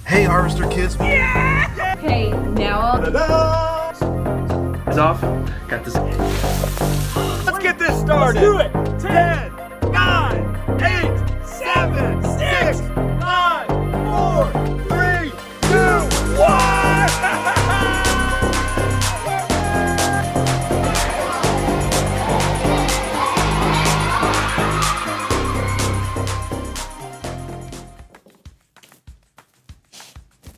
Hey, Harvester kids. Okay, now I'll... It's off. Got this. Let's get this started. Let's do it. 10, 9, 8, 7, 6, 5, 4, 3, 2, 1.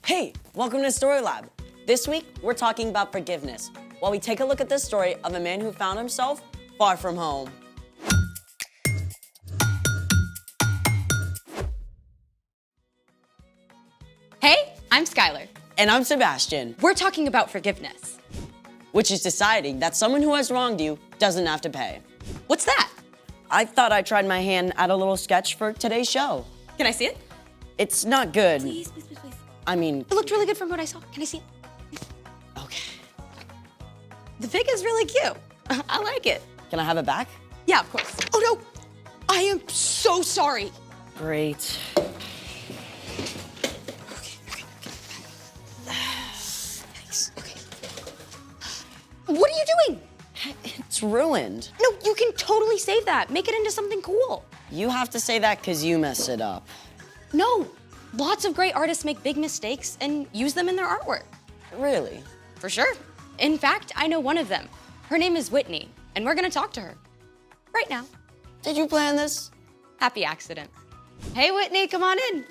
Hey, welcome to Story Lab. This week, we're talking about forgiveness, while we take a look at the story of a man who found himself far from home. Hey, I'm Skylar. And I'm Sebastian, We're talking about forgiveness. which is deciding that someone who has wronged you doesn't have to pay. What's that? I thought I tried my hand at a little sketch for today's show. Can I see it? It's not good. Please, please, please, please. I mean, It looked really good from what I saw. Can I see it? okay. The fig is really cute. I like it. Can I have it back? Yeah, of course. Oh no, I am so sorry. Great. Thanks. Okay. What are you doing? It's ruined. No, you can totally save that. Make it into something cool. You have to say that because you messed it up. No, lots of great artists make big mistakes and use them in their artwork. Really? For sure. In fact, I know one of them. Her name is Whitney, and we're gonna talk to her right now. Did you plan this? Happy accident. Hey, Whitney, come on in.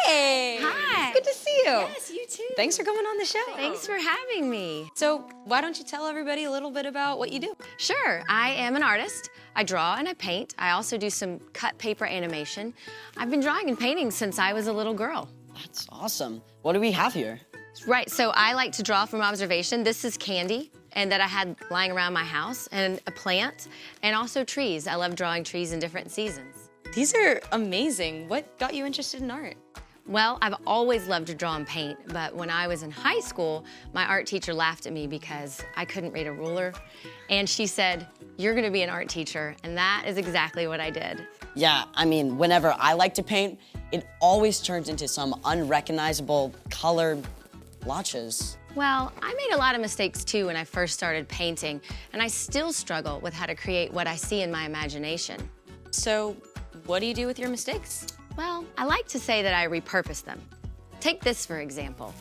Hey. Hi. Good to see you. Yes, you too. Thanks for coming on the show. Thanks for having me. So, why don't you tell everybody a little bit about what you do? Sure, I am an artist. I draw and I paint. I also do some cut paper animation. I've been drawing and painting since I was a little girl. That's awesome. What do we have here? Right, so I like to draw from observation. This is candy, and that I had lying around my house, and a plant, and also trees. I love drawing trees in different seasons. These are amazing. What got you interested in art? Well, I've always loved to draw and paint, but when I was in high school, my art teacher laughed at me because I couldn't read a ruler. And she said, "You're gonna be an art teacher," and that is exactly what I did. Yeah, I mean, whenever I like to paint, it always turns into some unrecognizable colored blotches. Well, I made a lot of mistakes too when I first started painting, and I still struggle with how to create what I see in my imagination. So, what do you do with your mistakes? Well, I like to say that I repurpose them. Take this, for example.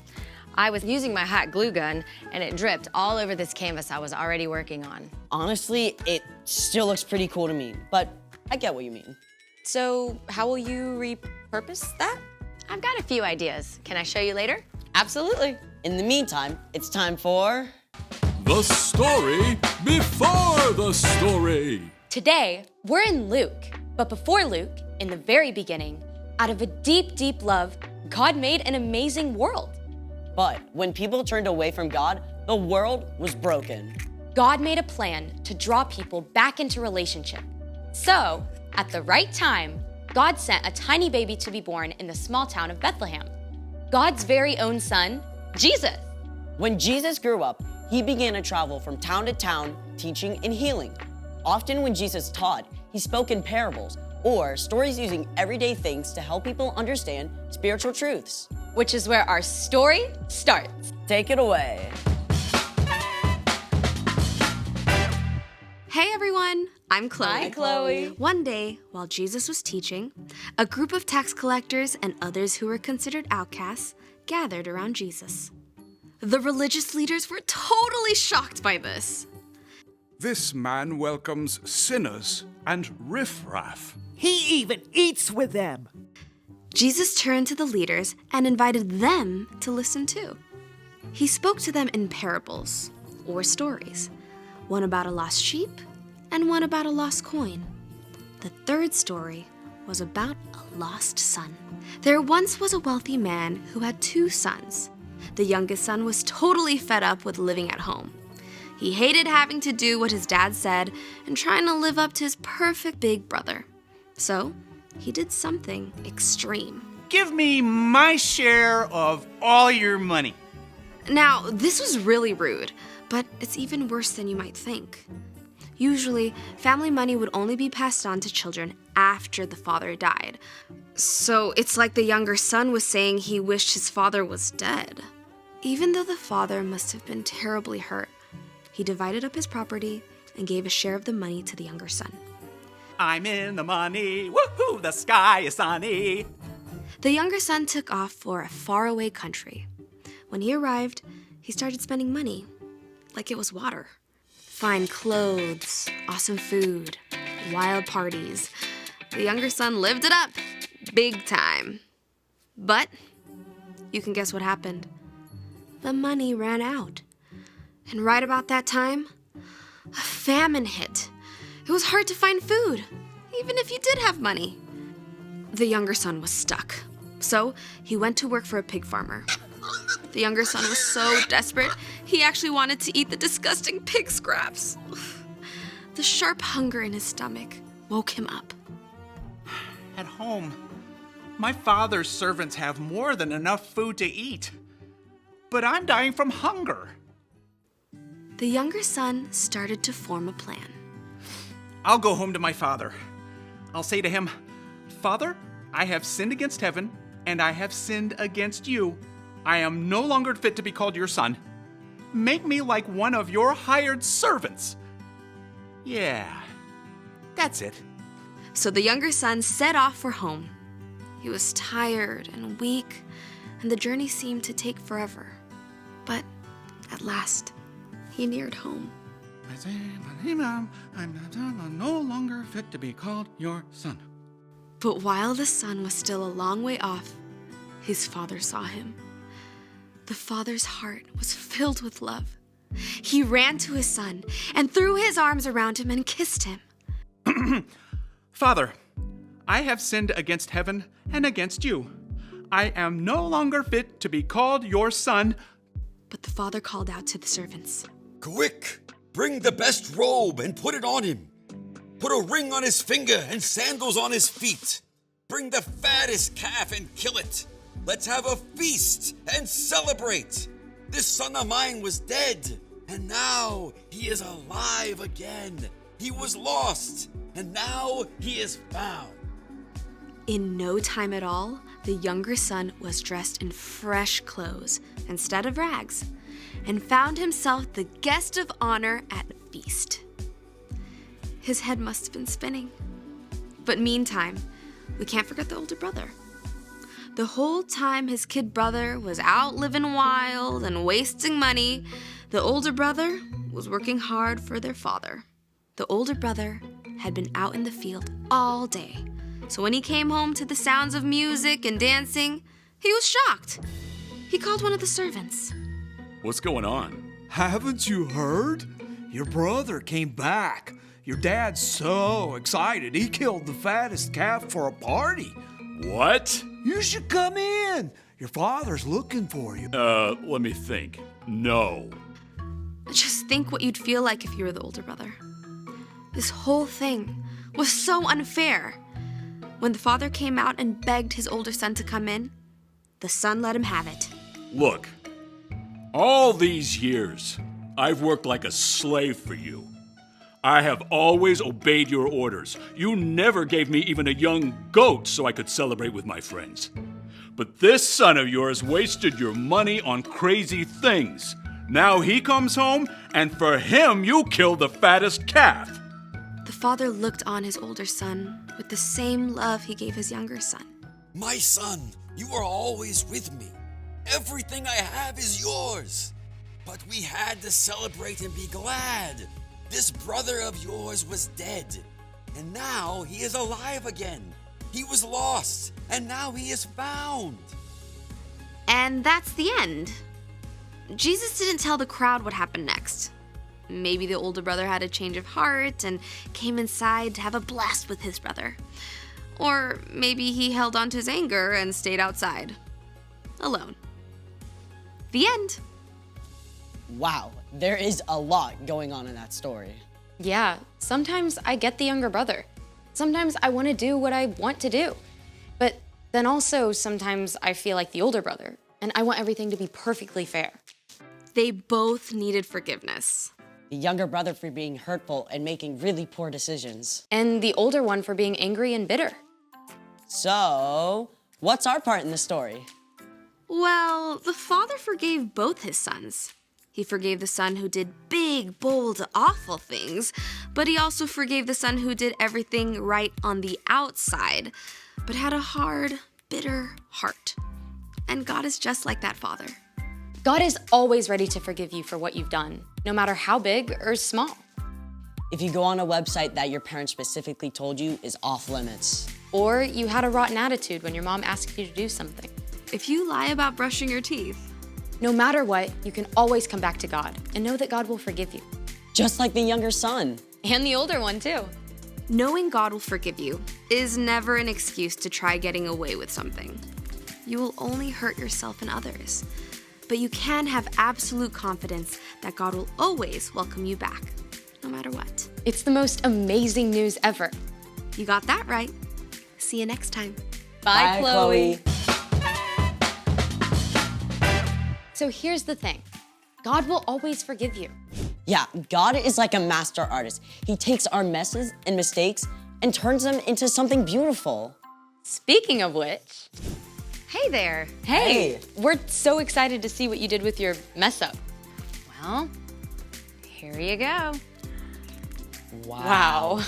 I was using my hot glue gun, and it dripped all over this canvas I was already working on. Honestly, it still looks pretty cool to me, but I get what you mean. So, how will you repurpose that? I've got a few ideas. Can I show you later? Absolutely. In the meantime, it's time for... The story before the story. Today, we're in Luke. But before Luke, in the very beginning, out of a deep, deep love, God made an amazing world. But when people turned away from God, the world was broken. God made a plan to draw people back into relationship. So, at the right time, God sent a tiny baby to be born in the small town of Bethlehem. God's very own son, Jesus. When Jesus grew up, he began to travel from town to town, teaching and healing. Often when Jesus taught, he spoke in parables or stories using everyday things to help people understand spiritual truths. Which is where our story starts. Take it away. Hey everyone, I'm Chloe. Hi, Chloe. One day, while Jesus was teaching, a group of tax collectors and others who were considered outcasts gathered around Jesus. The religious leaders were totally shocked by this. This man welcomes sinners and riffraff. He even eats with them. Jesus turned to the leaders and invited them to listen too. He spoke to them in parables, or stories, one about a lost sheep and one about a lost coin. The third story was about a lost son. There once was a wealthy man who had 2 sons. The youngest son was totally fed up with living at home. He hated having to do what his dad said and trying to live up to his perfect big brother. So, he did something extreme. Give me my share of all your money. Now, this was really rude, but it's even worse than you might think. Usually, family money would only be passed on to children after the father died. So it's like the younger son was saying he wished his father was dead. Even though the father must have been terribly hurt, he divided up his property and gave a share of the money to the younger son. I'm in the money. Woohoo, the sky is sunny. The younger son took off for a faraway country. When he arrived, he started spending money like it was water. Fine clothes, awesome food, wild parties. The younger son lived it up, big time. But you can guess what happened. The money ran out. And right about that time, a famine hit. It was hard to find food, even if you did have money. The younger son was stuck. So he went to work for a pig farmer. The younger son was so desperate, he actually wanted to eat the disgusting pig scraps. The sharp hunger in his stomach woke him up. At home, my father's servants have more than enough food to eat. But I'm dying from hunger. The younger son started to form a plan. I'll go home to my father. I'll say to him, "Father, I have sinned against heaven, and I have sinned against you. I am no longer fit to be called your son. Make me like one of your hired servants." Yeah, that's it. So the younger son set off for home. He was tired and weak, and the journey seemed to take forever. But at last, he neared home. I'm no longer fit to be called your son. But while the son was still a long way off, his father saw him. The father's heart was filled with love. He ran to his son and threw his arms around him and kissed him. Father, I have sinned against heaven and against you. I am no longer fit to be called your son. But the father called out to the servants. Quick, bring the best robe and put it on him. Put a ring on his finger and sandals on his feet. Bring the fattest calf and kill it. Let's have a feast and celebrate. This son of mine was dead, and now he is alive again. He was lost, and now he is found. In no time at all, the younger son was dressed in fresh clothes instead of rags, and found himself the guest of honor at a feast. His head must have been spinning. But meantime, we can't forget the older brother. The whole time his kid brother was out living wild and wasting money, the older brother was working hard for their father. The older brother had been out in the field all day, so when he came home to the sounds of music and dancing, he was shocked. He called one of the servants. What's going on? Haven't you heard? Your brother came back. Your dad's so excited, he killed the fattest calf for a party. What? You should come in. Your father's looking for you. Let me think. No. Just think what you'd feel like if you were the older brother. This whole thing was so unfair. When the father came out and begged his older son to come in, the son let him have it. Look, all these years, I've worked like a slave for you. I have always obeyed your orders. You never gave me even a young goat so I could celebrate with my friends. But this son of yours wasted your money on crazy things. Now he comes home, and for him, you killed the fattest calf. The father looked on his older son with the same love he gave his younger son. My son, you are always with me. Everything I have is yours. But we had to celebrate and be glad. This brother of yours was dead, and now he is alive again. He was lost, and now he is found. And that's the end. Jesus didn't tell the crowd what happened next. Maybe the older brother had a change of heart and came inside to have a blast with his brother. Or maybe he held on to his anger and stayed outside, alone. The end. Wow, there is a lot going on in that story. Yeah, sometimes I get the younger brother. Sometimes I want to do what I want to do. But then also sometimes I feel like the older brother, and I want everything to be perfectly fair. They both needed forgiveness. The younger brother for being hurtful and making really poor decisions. And the older one for being angry and bitter. So, what's our part in the story? Well, the father forgave both his sons. He forgave the son who did big, bold, awful things, but he also forgave the son who did everything right on the outside, but had a hard, bitter heart. And God is just like that father. God is always ready to forgive you for what you've done, no matter how big or small. If you go on a website that your parents specifically told you is off limits. Or you had a rotten attitude when your mom asked you to do something. If you lie about brushing your teeth. No matter what, you can always come back to God and know that God will forgive you. Just like the younger son. And the older one, too. Knowing God will forgive you is never an excuse to try getting away with something. You will only hurt yourself and others. But you can have absolute confidence that God will always welcome you back, no matter what. It's the most amazing news ever. You got that right. See you next time. Bye, Chloe. So here's the thing. God will always forgive you. Yeah, God is like a master artist. He takes our messes and mistakes and turns them into something beautiful. Speaking of which... Hey there. Hey, we're so excited to see what you did with your mess up. Well, here you go. Wow.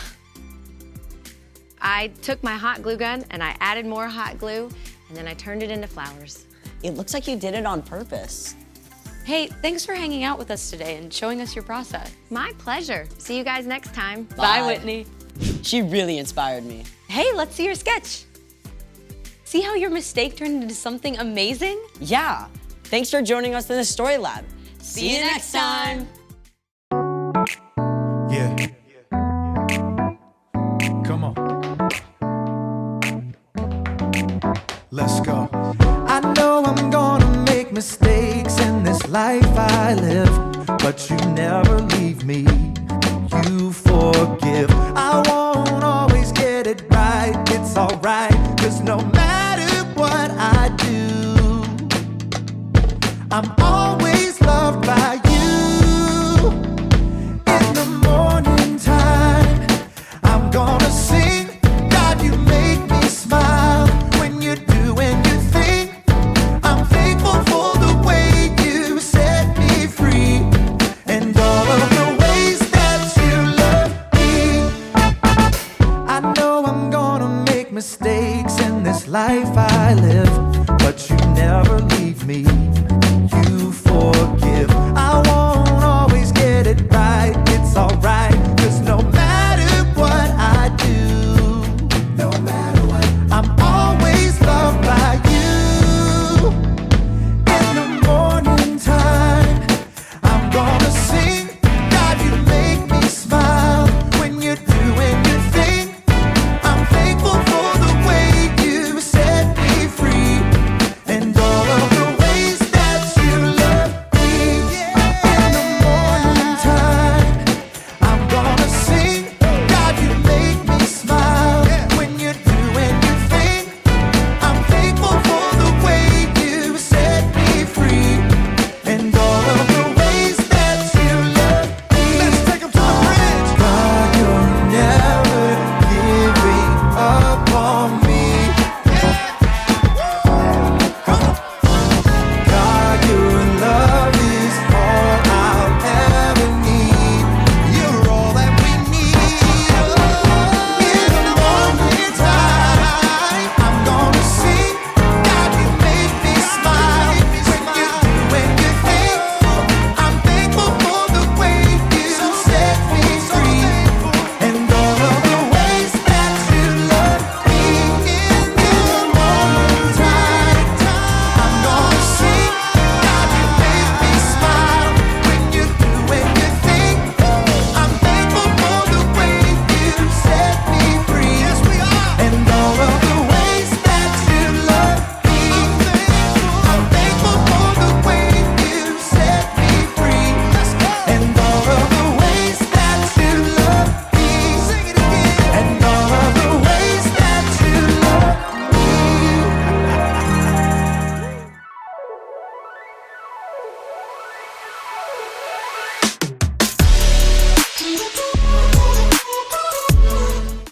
I took my hot glue gun and I added more hot glue and then I turned it into flowers. It looks like you did it on purpose. Hey, thanks for hanging out with us today and showing us your process. My pleasure. See you guys next time. Bye, Whitney. She really inspired me. Hey, let's see your sketch. See how your mistake turned into something amazing? Yeah. Thanks for joining us in the Story Lab. See you next time. Yeah. Come on. Let's go. I know I'm gonna make mistakes in this life I live, but you never leave me. You forgive. I won't always get it right. It's alright, 'cause no matter what I do, I'm always loved by you. In the morning time, I'm gonna sing. God, you make me smile when you do and you think. I'm thankful for the way you set me free and all of the ways that you love me. I know I'm gonna make mistakes in this life I live, but you never leave me.